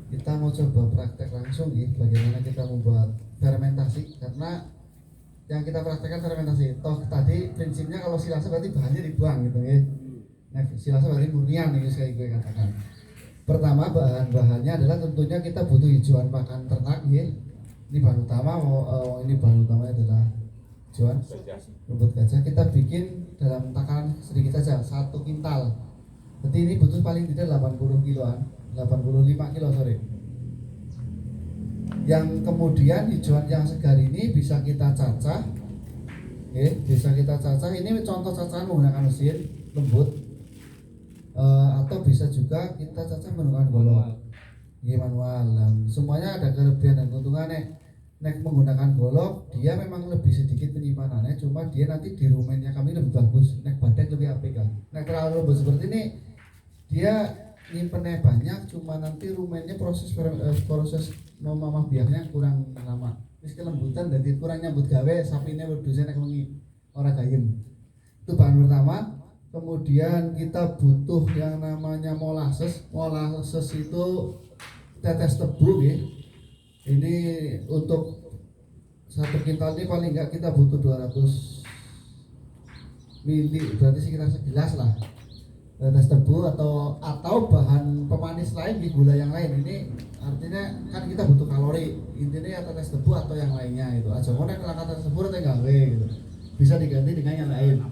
kita mau coba praktek langsung ya, bagaimana kita membuat fermentasi, karena yang kita praktekkan fermentasi. Toh tadi prinsipnya kalau silase berarti bahannya dibuang gitu ya. Nah, silase berarti murnian ini saya gue katakan. Pertama bahan-bahannya adalah tentunya kita butuh hijauan pakan ternak ya. Ini bahan utama, ini bahan utama adalah hijauan rumput gajah. Kita bikin dalam takaran sedikit saja, 1 kintal. Berarti ini butuh paling tidak 80 kiloan, 85 kilo sorry. Yang kemudian hijauan yang segar ini bisa kita cacah, bisa kita cacah. Ini contoh cacahan menggunakan mesin lembut, atau bisa juga kita cacah menggunakan golok, manual. Semuanya ada kelebihan dan keuntungannya. Nek menggunakan golok, dia memang lebih sedikit penyimpanannya, cuma dia nanti di rumennya kami lebih bagus. Nek badek lebih apik kan. Nek terlalu lembut seperti ini, dia nyimpennya banyak, cuma nanti rumennya proses memamah biaknya kurang lama. Terus kelembutan dan kurang nyambut gawe, sapinya berdusnya nek wengi ora gayem. Itu bahan pertama. Kemudian kita butuh yang namanya molasses. Molasses itu tetes tebu ya. Ini untuk 1 kintal ini paling enggak kita butuh 200 mili, berarti sekitar segelas lah. Tetes tebu atau bahan pemanis lain di gula yang lain. Ini artinya kan kita butuh kalori. Intinya ya tetes tebu atau yang lainnya itu. Aja mau nek tetes tebu atau gawe gitu. Bisa diganti dengan yang lain.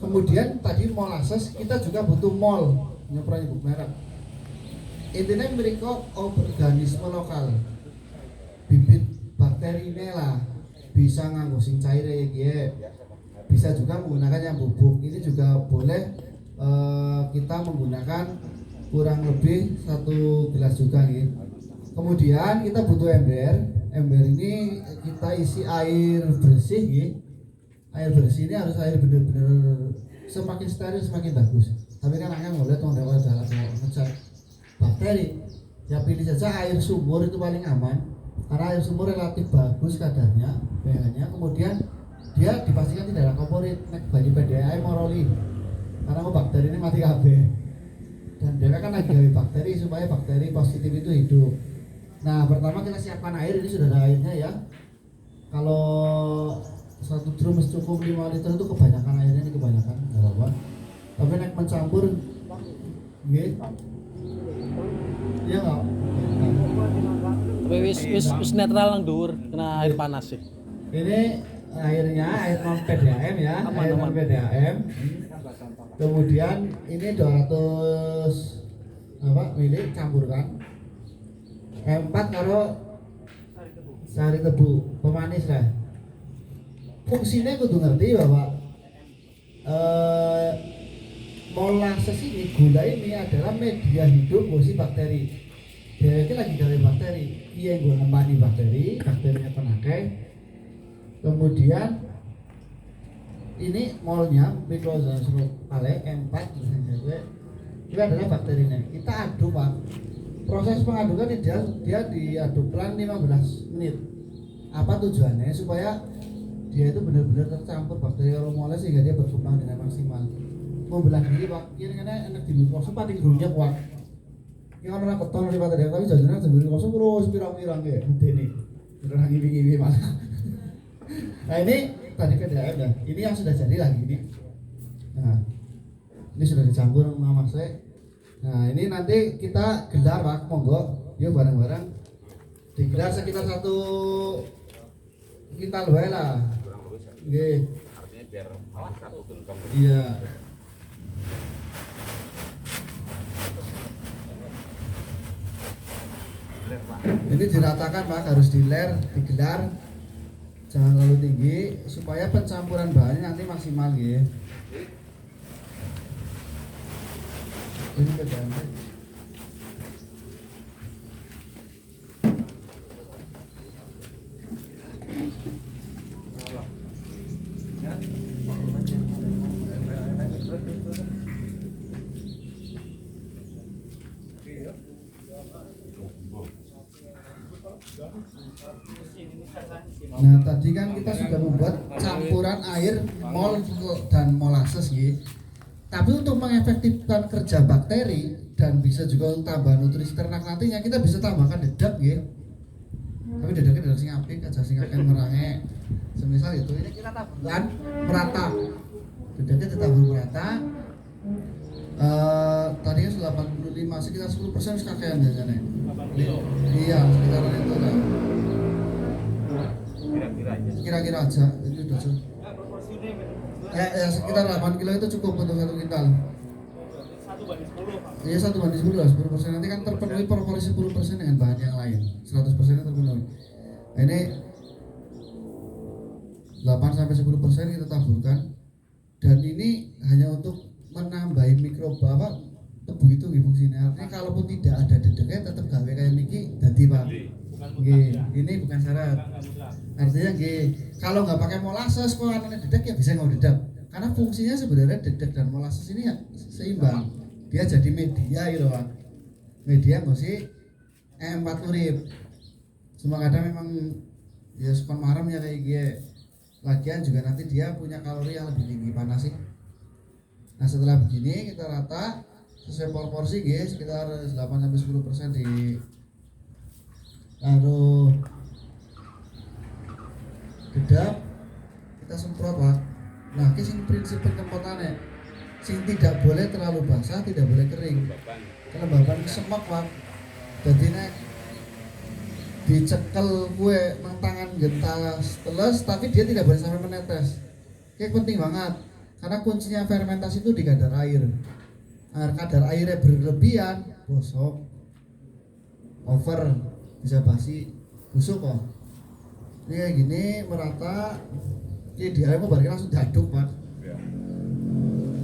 Kemudian tadi molasses, kita juga butuh mol, nyepra nyebut merek. Intinya mereka organisme lokal, bibit bakteri ini lah, bisa nganggo sing cair ya, bisa juga menggunakan yang bubuk. Ini juga boleh kita menggunakan kurang lebih 1 gelas juga nih. Kemudian kita butuh ember. Ember ini kita isi air bersih nih. Air bersih ini harus air benar-benar semakin steril semakin bagus. Tapi kan akan ngeliat orang dalam dalam ngecek bakteri. Ya pilih saja air sumur, itu paling aman. Karena air sumur relatif bagus kadarnya, pH-nya. Kemudian dia dipastikan tidak ada komporit, nek bagi PDAM moroli. Karena bakteri ini mati kabeh. Dan dia kan lagi gawe bakteri supaya bakteri positif itu hidup. Nah, pertama kita siapkan air, ini sudah ada airnya ya. Kalau 1 drum cukup 5 liter itu kebanyakan airnya, ini kebanyakan, enggak apa-apa. Tapi nek mencampur nggih. Iya enggak? Tapi wis netral lang dhuwur kena air panas sih. Ini airnya air non PDAM ya, air non PDAM. Kemudian ini 200 mili campurkan. 4 karo sari tebu pemanis lah. Fungsinya kudu ngerti bahwa molasses ini, gula ini adalah media hidup si bakteri. Dia ini lagi gawe bakteri. Iya gue ngembani bakterinya penakai. Kemudian ini molnya Mycobacterium M4 itu adalah bakterinya. Kita aduk Pak. Proses pengadukan dia diaduk pelan 15 menit. Apa tujuannya? Supaya dia itu benar-benar tercampur bakteri moles sehingga dia berkembang dengan maksimal. Membelah diri Pak, ini karena enak di mikroskop paling grunya kuat. Ini kan orang keton di bakteri, tapi jajanan di mikroskop terus pirang-pirang kayak ini. Beneran ngibing-ngibing malah. Nah ini tadi PDAM ya, ini yang sudah jadi lagi ini. Nah, ini sudah dicampur sama saya. Nah ini nanti kita gelar Pak, monggo, yuk bareng-bareng. Digelar sekitar 1 kintal wae lah. Nggih. Artinya biar awas satu tuntang. Iya. Ini diratakan Pak, harus digelar, jangan terlalu tinggi supaya pencampuran bahannya nanti maksimal ya. Ini keganti. Nah tadi kan kita sudah membuat campuran air, mol dan molasses ya. Tapi untuk mengefektifkan kerja bakteri dan bisa juga untuk tambah nutrisi ternak nantinya, kita bisa tambahkan dedak ya. Tapi dedaknya dedak sing apik aja, sing akeh merange. Semisal itu ini kita taburkan merata. Dedaknya ditabur merata. Tadinya 85, sekitar 10% sekakean biasanya. Iya, sekitaran itu lah. Kira-kira aja, itu udah cukup. Ya sekitar 8 kilo itu cukup untuk 1 kintal. 1/10. Iya 1/10 lah, 10%. Nanti kan terpenuhi proporsi 10% dengan bahan yang lain. 100% terpenuhi. Nah, ini 8-10% kita taburkan. Dan ini hanya untuk menambahin mikroba apa tebu itu fungsinya. Artinya kalaupun tidak ada dedeknya tetap gawe kayak niki dadi Pak. Ini bukan syarat. Artinya kalau nggak pakai molasses kok anaknya dedek ya bisa nggak dedek. Karena fungsinya sebenarnya dedek dan molasses ini ya seimbang. Dia jadi media gitu Pak. Media nggak sih empat urip. Cuma kadang memang ya suka marem ya kayak gini. Lagian juga nanti dia punya kalori yang lebih tinggi panas sih. Nah setelah begini kita rata sesuai proporsi guys, sekitar 8-10% di taruh dedak, kita semprot Pak. Nah ini sing prinsip penyemprotannya, sing tidak boleh terlalu basah, tidak boleh kering. Kelembaban semak Pak. Jadi nek dicekel kue nang tangan gentas teles, tapi dia tidak boleh sampai menetes. Kayak penting banget. Karena kuncinya fermentasi itu di kadar air. Kadar airnya berlebihan, bosok, over, bisa basi, busuk kok. Ini kayak gini merata, ini dia mau balik langsung diaduk Pak.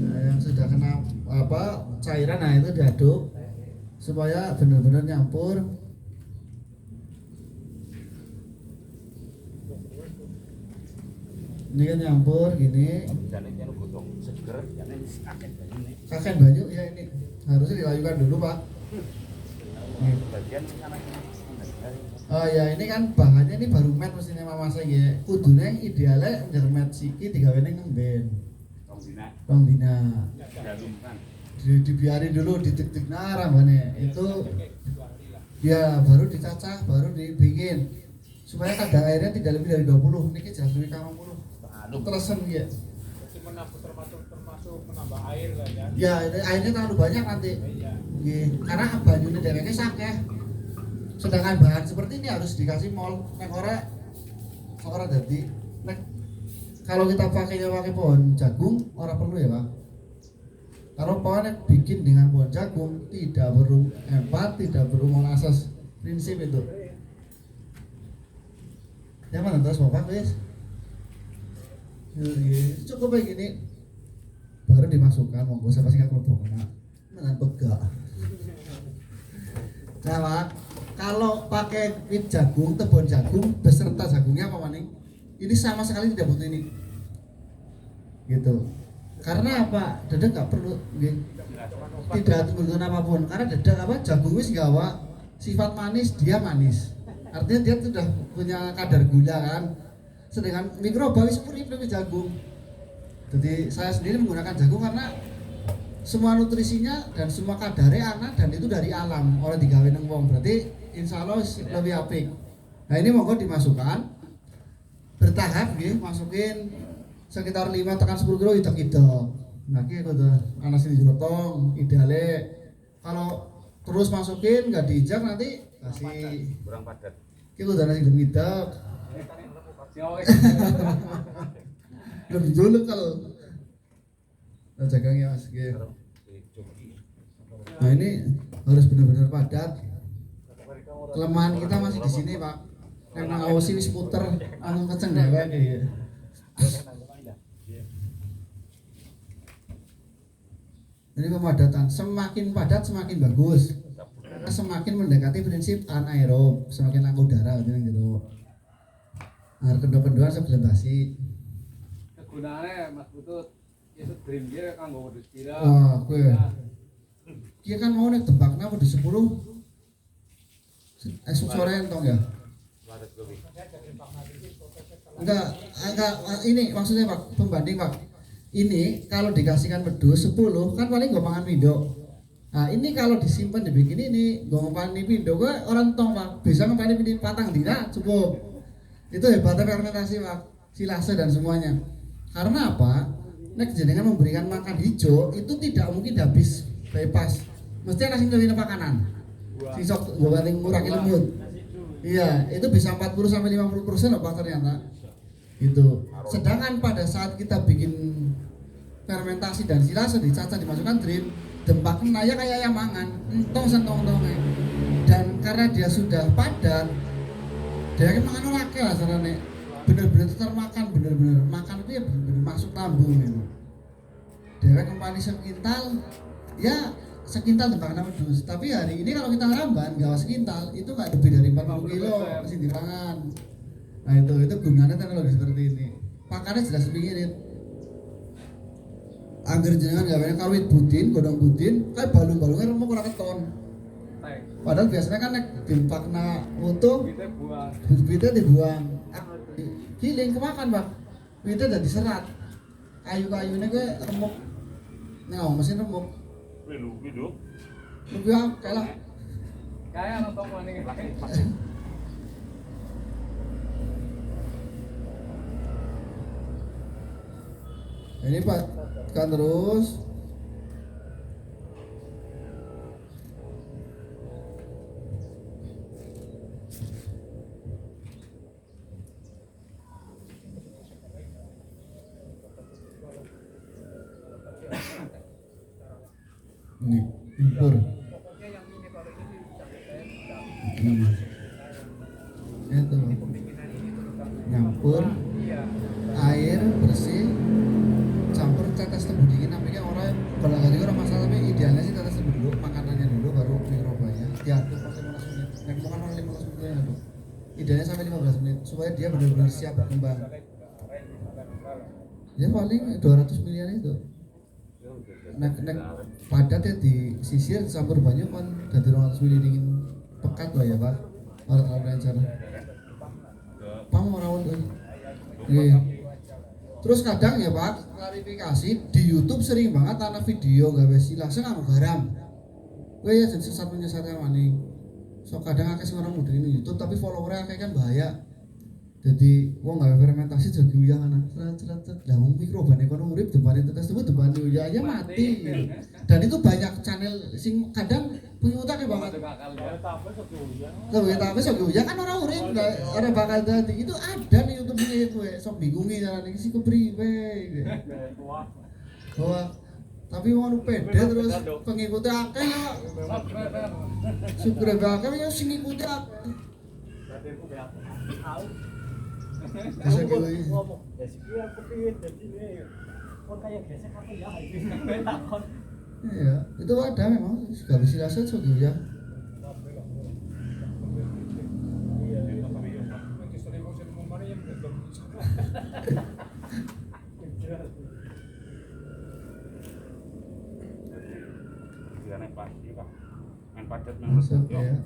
Nah, yang sudah kena apa cairan, nah itu diaduk supaya benar-benar nyampur. Ini kan nyampur gini. Kakek banyu ya ini harusnya dilayukan dulu Pak. Oh ya ini kan bahannya ini baru met mestinya mama saya. Kudune idealnya ngermet siki digawene ngemben. Rong dina. Dibiarin dulu ditik-tik rambane. Itu ya baru dicacah, baru dibikin supaya kadar airnya tidak lebih dari 20. Niki jelas lebih 50. Teresen ya. Termasuk menambah air lah ya. Ya, airnya terlalu banyak nanti. Karena banyune dheweke sakeh. Sedangkan bahan seperti ini harus dikasih mol. Nek ora dadi. Nek kalau kita pakai pohon jagung ora perlu ya, Pak. Kalau pohonnya bikin dengan pohon jagung tidak perlu empat, tidak perlu molasses. Prinsip itu. Ya mana terus Bapak wis. Cukup kayak gini baru dimasukkan monggo siapa sih nggak kelompok dengan pegak. Nah Pak, kalau pakai wit jagung, tebon jagung beserta jagungnya apa maning ini sama sekali tidak butuh ini gitu. Karena apa? Dedek nggak perlu tidak butuh apapun karena dedek apa jagung wis gawa sifat manis, dia manis artinya dia sudah punya kadar gula kan. Sedangkan mikroba wis urip lebih jagung. Jadi saya sendiri menggunakan jagung karena semua nutrisinya dan semua kadarnya anak dan itu dari alam, oleh digawe nang wong. Berarti insya Allah lebih apik. Nah ini monggo dimasukkan bertahap nggih, masukin sekitar 5-10 kilo idek-idek. Nah iki kudu ana sing dirotong, ideale kalau terus masukin nggak diinjak nanti kasih kurang padat. Iki kudu ana sing idek. Lebih julek kalau jagangnya Mas. Nah ini harus benar-benar padat. Kelemahan kita masih di sini Pak. Karena awasi wis puter, anu keceng dewek iki. Ini pemadatan, semakin padat semakin bagus. Karena semakin mendekati prinsip anaerob, semakin langka udara gitu. Nah, kedua-keduaan sebelum basi. Kegunaannya Mas Butut itu green gear kanggo wedhus kira. Ah, kowe. Ki kan mau nek tembakna wedhus 10. Sore entong ya. Enggak, ini maksudnya Pak, pembanding Pak. ini kalau dikasihkan wedhus 10 kan paling gue mangan pindho. Nah ini kalau disimpan dibikin ini gue ngepani pindho gue orang tong Pak bisa ngepani pindho patang dina cukup. Itu hebatnya fermentasi Pak, silase dan semuanya. Karena apa? Nek jenengan memberikan makan hijau itu tidak mungkin habis bebas. Mesti ada sing ngelini makanan. Sing sok gue paling ngurangi lembut. Iya, itu bisa 40 sampai 50% loh Pak ternyata. Itu. Sedangkan pada saat kita bikin fermentasi dan silase dicacah dimasukkan dream, dempak naya kayak ayam mangan, entong sentong-tongnya. Dan karena dia sudah padat, dia kan makan orake lah caranya. Bener-bener termakan, bener-bener makan itu ya bener-bener masuk lambung gitu. Dia kan kembali sekintal, ya sekintal dempak nama dus. Tapi hari ini kalau kita ramban gawa sekintal itu nggak lebih dari 40 kilo masih di tangan. Nah itu gunanya teknologi seperti ini. Pakannya jelas pikirin. Angger jenengan gawe kawit budin, godong budin, kayak balung-balungnya remuk ora keton. Padahal biasanya kan nek dimpakna utuh, bibitnya dibuang. Giling kemakan, Pak. Bibitnya udah diserat. Kayu-kayunya gue remuk. Nah, mesin remuk. Lu Lebih kalah. Kayak nonton maning. Ini Pak, kan terus. Ini impor. Itu nyampur air bersih campur tetes tebu dingin tapi kan orang kalau nggak orang masalah tapi idealnya sih tetes tebu dulu makanannya dulu baru mikrobanya diaduk sampai 15 menit yang bukan orang 15 menit ya aduk idealnya sampai 15 menit supaya dia benar-benar siap berkembang ya paling 200 miliar itu nek padat ya disisir campur banyak kan dari 200 mili dingin pekat lah ya Pak orang lancar Pak mau rawon tuh iya. Terus kadang ya Pak, klarifikasi di YouTube sering banget ana video gawe silase nganggo garam. Kowe ya jadi sesat menyesatnya maning. So kadang akeh sing orang muda ini YouTube tapi followernya akeh kan bahaya. Jadi wong gawe fermentasi jadi uyah ana. Cret. Lah wong mikrobane kono urip debane tetes tebu debane uyah ya mati. Dan itu banyak channel sing kadang pengutake banget. Loh ya tapi sok uyah kan orang urip ora bakal dadi. Itu ada nih YouTube ini kowe sok bingungi carane iki sing kepriwe. Wah, tapi mau pede terus pengikutnya akeh ya. Subscribe akeh ya sing ngikuti akeh. Bisa gitu. Iya, itu ada memang gak bisa rasa juga ya. Masuk ya.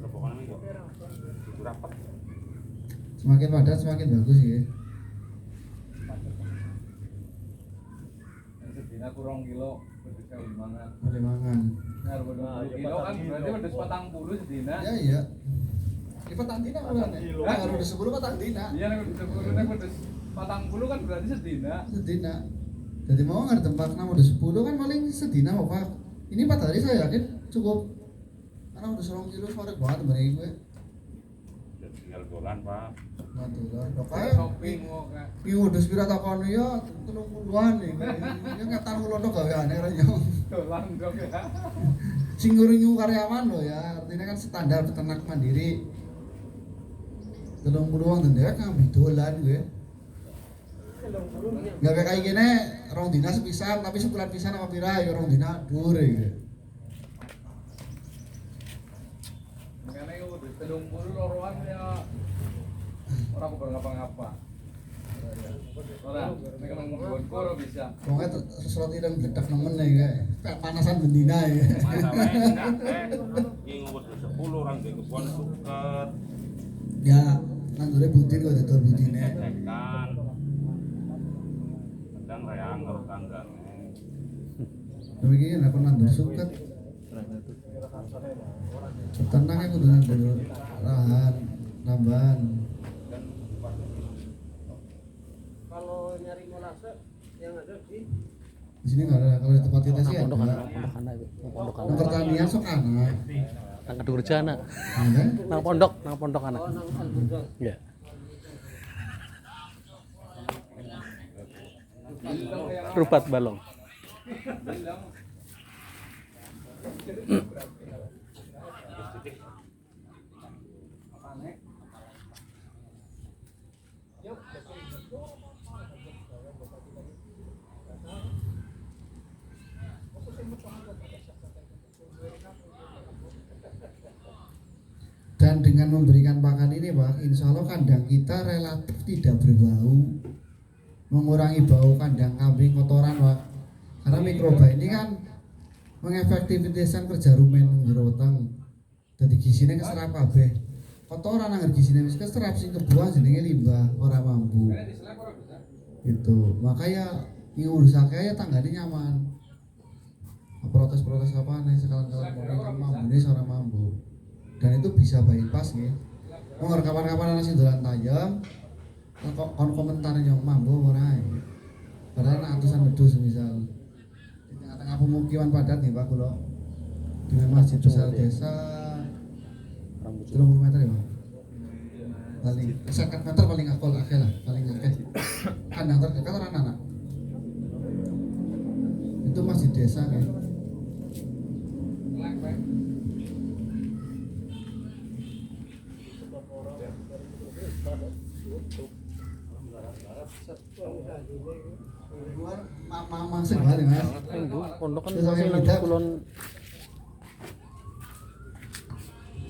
Semakin padat semakin bagus ya. Sedina kurang kilo, wedhus limangan. Limangan. Nah, kilo kan berarti wedhus 40 sedina. Ya iya. Ini petang dina kan ya? Nah, kalau udah 10 petang dina. Iya, nek wedhus 10 nek wedhus 40 kan berarti sedina. Sedina. Jadi mau nggak tempat nama udah 10 kan paling sedina Pak. Ini 4 hari saya yakin cukup. Karena udah 1 kilo sore banget temen gue. Tinggal dolan Pak. Nah dolan. Dok ae Shopping kok. iki udah sepira takon ya 30-an iki. Ya ngetan kulono gaweane ra yo. Dolan dong ya. Sing nguringi karyawan loh ya. Artinya kan standar peternak mandiri. 30-an tendek ngambil dolan gue. Gawe kayak gini rong dina sepisan tapi sebulan pisan apa pira ya rong dina dur iki. Makanya itu udah 30 loroan ya orang aku ngapa-ngapa. Orang, ini kan ngomong koro bisa. Pokoknya sesuatu yang gledak nemen ya kayak panasan bendina ya. Masa wae enggak iki ngubur 10 orang di kebun suket. Ya, nandure budin kok dodol budine. Tekan. kadang kayak angker tangga. Demikian aku nandur suket. Tenang aku tuh nandur lahan tambahan. Kalau nyari molase yang ada di Di sini nggak ada, kalau di tempat kita sih Pondok ada. anak, pondok anak itu. Pondok Nang anak. pertanian sok anak. Nang Kedurja anak. Ya, Nang pondok anak. oh nang Alburga. Iya. Rupat balong. Dan dengan memberikan pakan ini Pak, insya Allah kandang kita relatif tidak berbau, mengurangi bau kandang kambing kotoran Pak. Karena mikroba ini kan mengefektifkan kerja rumen jero weteng. Dadi gisine keserap kabeh. Kotoran nang gisine wis keserap sing kebuang jenenge limbah ora mampu. Gitu. Makanya yang urusake ya tanggane nyaman. Protes-protes apa nih sekalian-kalian kan mampu ini seorang mampu. Dan itu bisa bypass ya. Mau kapan-kapan ana sing dolan tayam kok kon komentar yang mampu ora ya. Padahal ana atusan wedhus misal di tengah-tengah pemukiman padat nih Pak kula dengan masjid besar desa 30 meter ya Pak. Paling 50 meter paling akol akeh lah, paling akeh. Kandang terdekat ora anak. Itu masjid desa kan. Mama sebalik Mas. Minggu pondok kan Terus masih yang nang beda. kulon.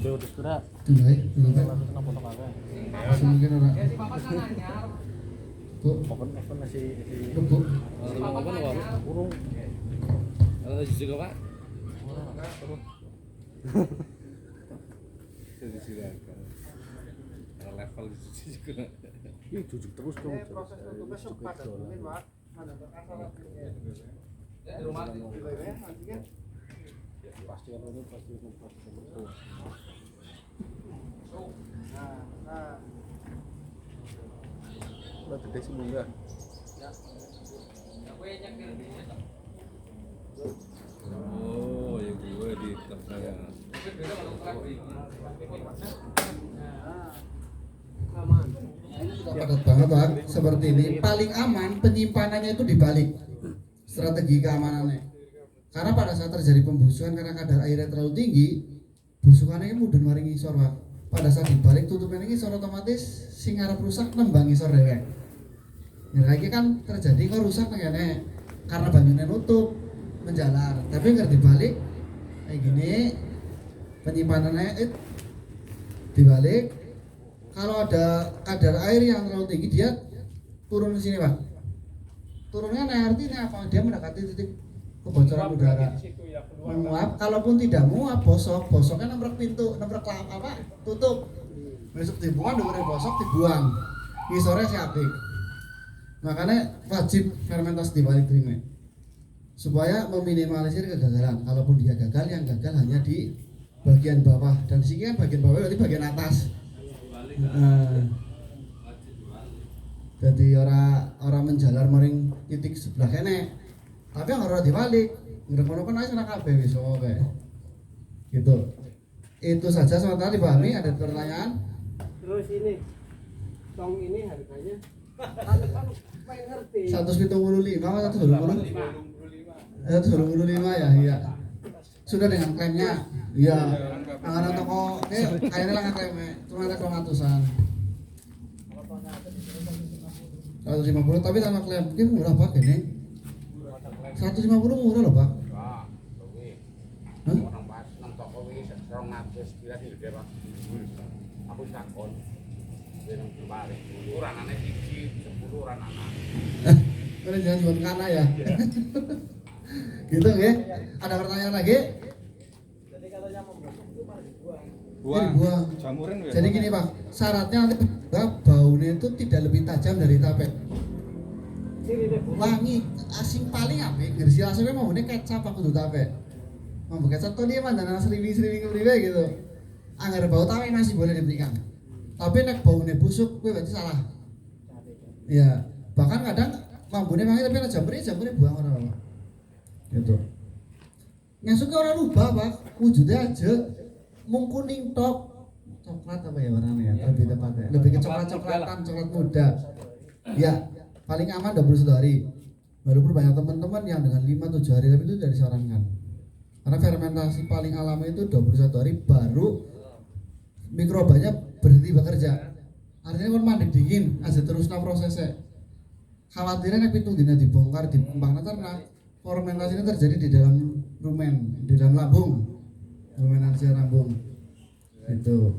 Dewa Despera. Tunai, tunai. Nang pondok akeh. Masih mungkin ora. Bu, Pokoknya apa masih bu. urung. Ada juga Pak. Jadi silakan. Level di sini juga. Ih, jujuk terus dong. besok pada mungkin Pak. Mana berkasar. Di rumah. Pasti kalau ini pasti betul. Nah. Udah gede sih bunga. Oh, ya gue di saya. Aman. Padat banget Pak, seperti ini. Paling aman penyimpanannya itu dibalik strategi keamanannya. Karena pada saat terjadi pembusukan karena kadar airnya terlalu tinggi, busukannya mudah maring ngisor Pak. Pada saat dibalik tutupnya ngisor otomatis sing arep rusak nembang ngisor dewek. Ya lagi kan terjadi kok rusak ngene karena banyunya nutup menjalar. Tapi nggak dibalik kayak gini penyimpanannya dibalik. Kalau ada kadar air yang terlalu tinggi dia turun ke sini Pak. Turunnya artinya apa? Dia mendekati titik kebocoran udara. Menguap, kalaupun tidak menguap bosoknya nabrak pintu, nabrak apa? Tutup. Besok dibuang, dulu bosok dibuang. Ngisornya siapik. Makanya wajib fermentasi dibalik terima supaya meminimalisir kegagalan. Kalaupun dia gagal, yang gagal hanya di bagian bawah dan di sini kan bagian bawah berarti bagian atas. Jadi orang menjalar maring titik sebelah kene, tapi yang harus dibalik. Ngerekono kan aja nak kabeh wis oke. Gitu. Itu saja sementara dipahami. Ada pertanyaan? Terus ini tong ini harganya kan pengen ngerti 175 atau 125? 125 ya, iya. Sudah dengan klaimnya. Iya. Anggaran toko kayaknya lah klaimnya. Cuma ada kelomatusan. 150 tapi tanpa klaim mungkin murah Pak ini. 150 murah loh Pak. Hah? Orang pas nang toko wis 200 kira di gede Pak. Aku takon. Benang kemarin. Uranane siji 10 uranana. Ini jangan jual kana ya. Gitu ya. Ada pertanyaan lagi? jadi katanya membusuk itu malah dibuang Dibuang. Jamuran ya. Jadi gini Pak, syaratnya nanti baunya itu tidak lebih tajam dari tape. Wangi asing paling apik gersilasnya mau ini kecap aku tuh tape. Mau kecap tuh dia mandanan sering-sering priwe gitu. Anggar bau tape masih boleh diberikan. Tapi nek baunya busuk gue berarti salah. Iya, bahkan kadang mambune wangi tapi jamurnya buang orang. Gitu. Ngasuknya orang rubah pak, wujudnya aja mung kuning tok, coklat apa ya warnanya ya, lebih tepatnya, lebih ke coklat-coklatan, coklat muda. Ya, paling aman 21 hari. Walaupun banyak teman-teman yang dengan 5-7 hari tapi itu tidak disarankan. Karena fermentasi paling alami itu 21 hari baru mikrobanya berhenti bekerja. Artinya kan mandi dingin, aja teruslah prosesnya. Khawatirnya nek pitung dina dibongkar di kembang ternak, fermentasi ini terjadi di dalam rumen, di dalam lambung, rumenansia lambung. Gitu.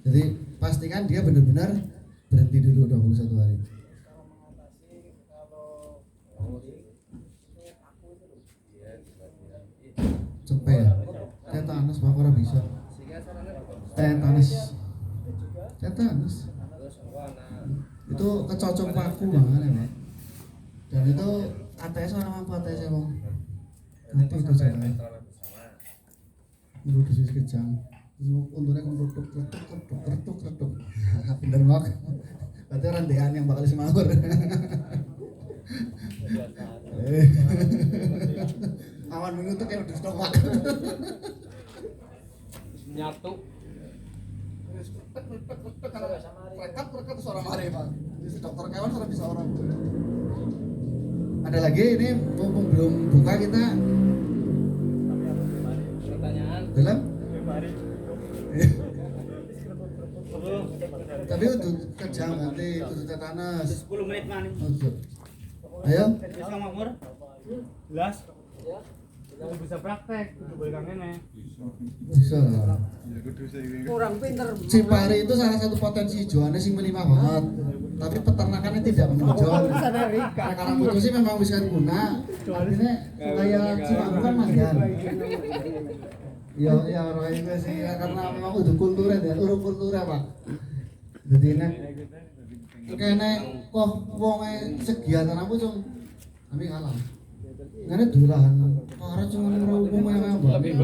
Jadi pastikan dia benar-benar berhenti dulu 21 hari. Cepet ya. Tetanus Pak ora bisa. Tetanus. Itu kecocok paku banget ya, Pak. Dan itu ATS orang mampu ATS ya, Bang. Nanti itu saya. Itu dosis kejang. Terus untungnya kan retuk. Bener banget. Berarti orang dean yang bakal semanggur. Awan mengutuk yang udah stomach. Nyatu. Rekat seorang hari Pak. Jadi dokter kewan sudah bisa orang. Ada lagi ini mumpung belum buka kita. Pertanyaan. Belum? Tapi untuk kejang nanti untuk tetanus. 10 menit man. Ayo. Bisa makmur? Jelas? Udah bisa praktek, udah boleh kangen. Bisa lah. Kurang pinter. Cipari itu salah satu potensi hijauannya sing melimah banget. Tapi peternakannya tidak menonjol. Karena putus sih memang bisa guna. Artinya kayak Cimaku kan manggan. Ya orang itu sih karena memang udah kulturnya ya, urung kulturnya Pak. Jadi nek kene kok wonge segiatan aku cung kami kalah. Karena dulahan para cuma ngomong yang Lebih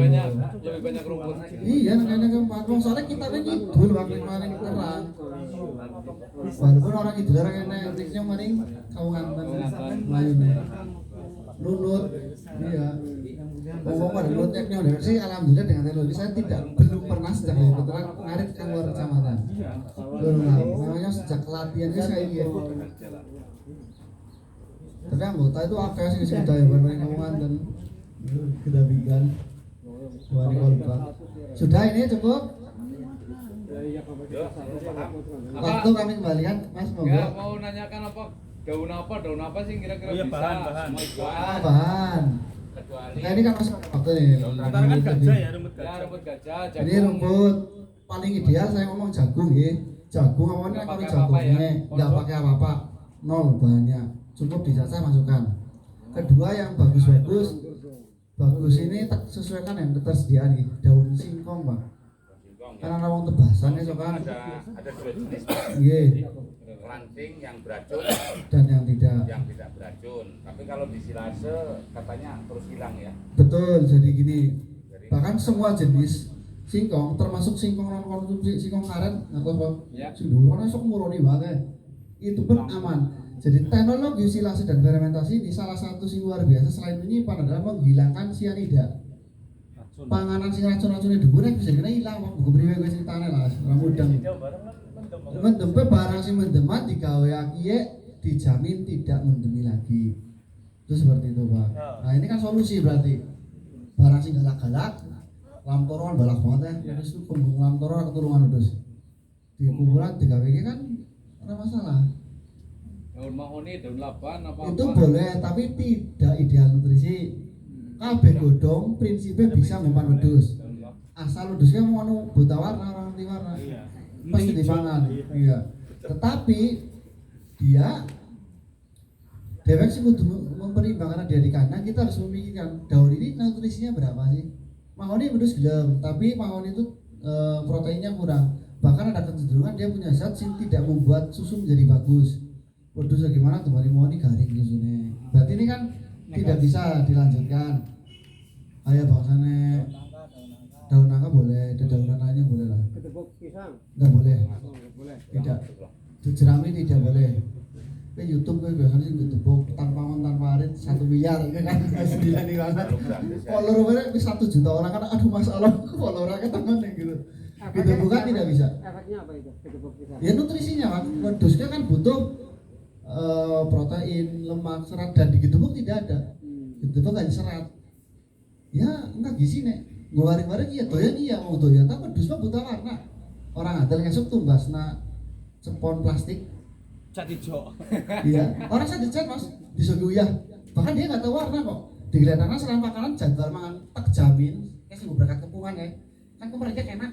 banyak rumput. iya, karena keempat wong soalnya kita kan idul waktu kemarin terang. Walaupun orang idul orang yang tiknya maring kawangan Melayu. Lunut, iya. Ngomong pada lunutnya udah sih alhamdulillah dengan teknologi saya belum pernah sejak kebetulan ngarit keluar kecamatan. Belum lah, namanya sejak latihan itu saya gitu. Tapi anggota itu akeh sing sudah ya bareng kawangan dan kedabigan. Wali kolbak. Sudah ini cukup? Waktu kami kembalikan Mas monggo. Ya, mau nanyakan daun apa sih kira-kira bisa? bahan. Bahan. Nah ini kan Mas waktu nih. Antara kan gajah ya, rumput Ya, gajah. rumput gajah, Ini rumput paling ideal saya ngomong jagung ya. Jagung ngomongnya kalau jagungnya nggak pakai apa-apa, nol bahannya, cukup dicacah masukkan. Kedua yang bagus ini sesuaikan yang ketersediaan nih, daun singkong Pak. Karena nawang tebasannya so kan. Ada dua jenis. Iya. Ranting yang beracun Dan yang tidak beracun. Tapi kalau di silase katanya terus hilang ya. betul. Jadi gini, bahkan semua jenis singkong termasuk singkong non konsumsi singkong karet atau Pak. Ya. Sing dulu kan sok muroni banget. Itu pun aman. Jadi teknologi silase dan fermentasi ini salah satu sing luar biasa selain menyimpan adalah menghilangkan sianida. Panganan sing racun-racunnya dhuwur nek bisa kena ilang kok buku priwe kowe ceritane lah ora mudeng. Mendempe barang sing mendemat digawe akiye dijamin tidak mendemi lagi. Itu seperti itu, Pak. Nah, ini kan solusi berarti. Barang sing galak-galak lamtoron balak banget ya. Terus itu kembung lamtoron keturungan terus. Di kuburan digawe iki kan ora masalah. Daun mahoni, daun laban apa? Itu boleh tapi tidak ideal nutrisi. Kabeh godhong prinsipnya bisa mempan wedhus. Asal wedhusnya mau anu buta warna orang anti warna. Pasti dipangan. Iya. Tetapi dia dewek sih kudu mempertimbangkan dia di kandang, kita harus memikirkan daun ini nutrisinya berapa sih. Mahoni wedhus gelem, tapi mahoni itu proteinnya kurang. Bahkan ada kecenderungan dia punya zat yang tidak membuat susu menjadi bagus. wedhus gimana tuh mari mau garing susune. Berarti ini kan tidak bisa dilanjutkan. Ayo bangsane daun nangka boleh, daun lainnya boleh lah. Ketepuk pisang. Enggak boleh. Oh, nggak boleh. Tidak. Jerami tidak boleh. Ke YouTube gue biasanya sih ditebuk tanpa arit 1 miliar kan sembilan nih banget. Followernya bisa 1 juta orang kan aduh masalah followernya teman gitu. Gitu bukan tidak bisa. Efeknya apa itu? Ketepuk pisang. Ya nutrisinya kan, wedhusnya kan butuh protein, lemak, serat dan di gedebuk tidak ada. Gedebuk hanya serat. Ya enggak gizi nek. Ngwareng-wareng iya doyan iya mau doyan tapi wedhus mah buta warna. Orang adel ngesuk tumbasna cepon plastik. Cat ijo. Iya, orang saya dicat mas, disuguh ya. Bahkan dia nggak tahu warna kok. Digeletaknya selang makanan jadwal mangan tak jamin. Kayak sih berangkat kepungan ya. Kan kemarin enak.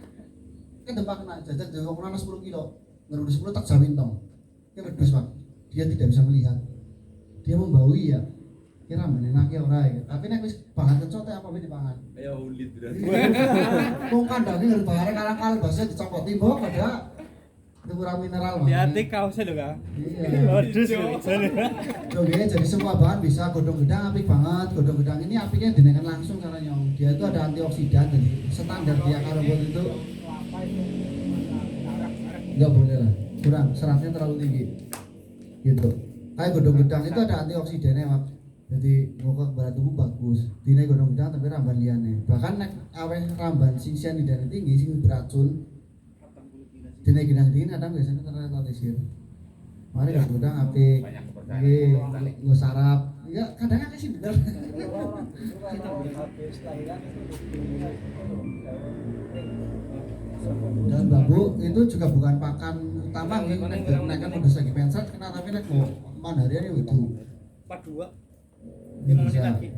Kan tempat kena jajan di ukuran 10 kilo, ngerudi 10 tak jamin tong. Dia wedhus pak. Dia tidak bisa melihat. Dia membaui ya. Kira menenak ya orang ya. Tapi nek wis bahan kecot apa wae dipangan. Ya ulit berarti. Wong kandangnya ngerti bareng kalang-kalang bahasa dicopot timbok ada itu kurang mineral Di Bang. hati kaosnya lho Kang. Iya. Wedhus. Oke, jadi semua bahan bisa godong gedang apik banget. Godong gedang ini apiknya dinaikkan langsung karena nyong. Dia itu ada antioksidan jadi standar dia karbon itu enggak boleh lah. Kurang seratnya terlalu tinggi. Gitu. Kayak godong gedang itu ada antioksidannya, Mak. Jadi muka kebarat tubuh bagus. Dinaik godong gedang tapi ramban liane. Bahkan nek aweh ramban sing cyanidane tinggi sing beracun. Dinaik gedang dingin kadang biasanya teratolisir. Mari godang apik. Nggih, nggo sarap. Ya kadang akeh sih bener. Dan bambu itu juga bukan pakan utama nih, naikkan wedhus lagi pensat kena tapi nek mau mandarian ya itu. 42. Ini 5 menit bisa. lagi.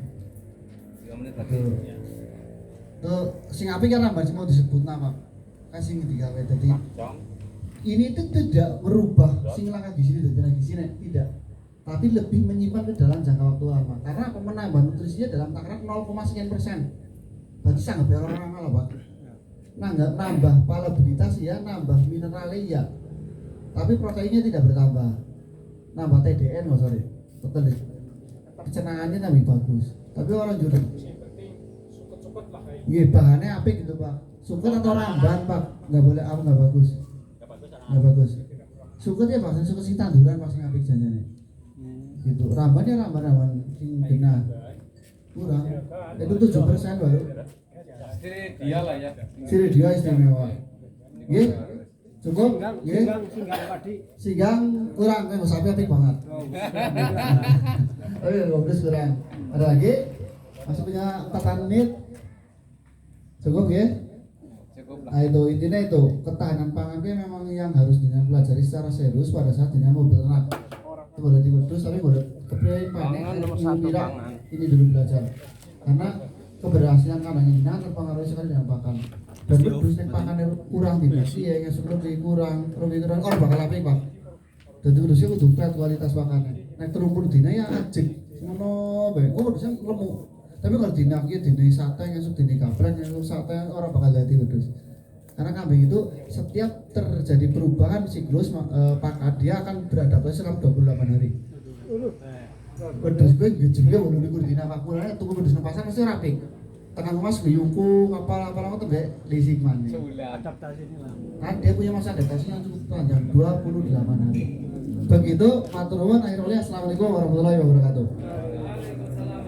3 menit lagi. Tuh. Tuh sing apik kan ramban mau disebut nama. Kasih digawe tadi. Ini itu tidak merubah sing langkah gizi dari langkah gizi tidak. Tapi lebih menyimpan ke dalam jangka waktu lama. Karena apa menambah nutrisinya dalam takaran 0,sekian%. Berarti sangat orang kalah Pak. Nambah palatabilitas ya, nambah mineralnya ya. Tapi proteinnya tidak bertambah. Nambah TDN loh sorry. Betul deh. Pencernaannya lebih bagus. Tapi orang juga iya bahannya apik gitu Pak. Suket atau ramban Pak, nggak boleh apa nggak bagus. Nggak bagus. Suket ya bahkan suket sing tanduran pasti apik janjane. Gitu. Ramban ya ramban sing benar. Kurang. Itu 7% baru. Jadi dia lah ya. Sini dia istimewa. Nggih. Cukup? Nggih. Singgang padi. Sigang kurang kan sapi apik banget. Oh iya, 12 kurang. Ada lagi? Masih punya 4 menit. Cukup ya? Cukup lah. Nah itu intinya itu ketahanan pangan itu memang yang harus dipelajari secara serius pada saat dia mau beternak. Itu boleh diwedhus tapi boleh kepriye Pangan nomor 1 pangan. Ini dulu belajar. Karena keberhasilan kandang ini terpengaruh sekali dengan pakan. Dan wedhus nek pakannya kurang tidak sih ya lebih kurang orang bakal apik Pak. Dadi wedhusnya kudu fat kualitas pakannya. Nek 30 dina ya ajik. Ngono bae. Oh wedhusnya lemuk. Tapi kalau dina iki dina sate ngesuk dina gabrek ngesuk sate orang bakal dadi wedhus. Karena kambing itu setiap terjadi perubahan siklus pakan dia akan beradaptasi selama 28 hari. Wedhus gue gejengnya mau likur dina pakulane tuku wedhus nang pasar mesti rapi. Tengah mas biyungku kapal-kapal aku tebe leasing man. Adaptasi ini lah. Kan dia punya masa adaptasi yang cukup panjang 28 hari. Begitu matur nuwun akhir oleh assalamualaikum warahmatullahi wabarakatuh.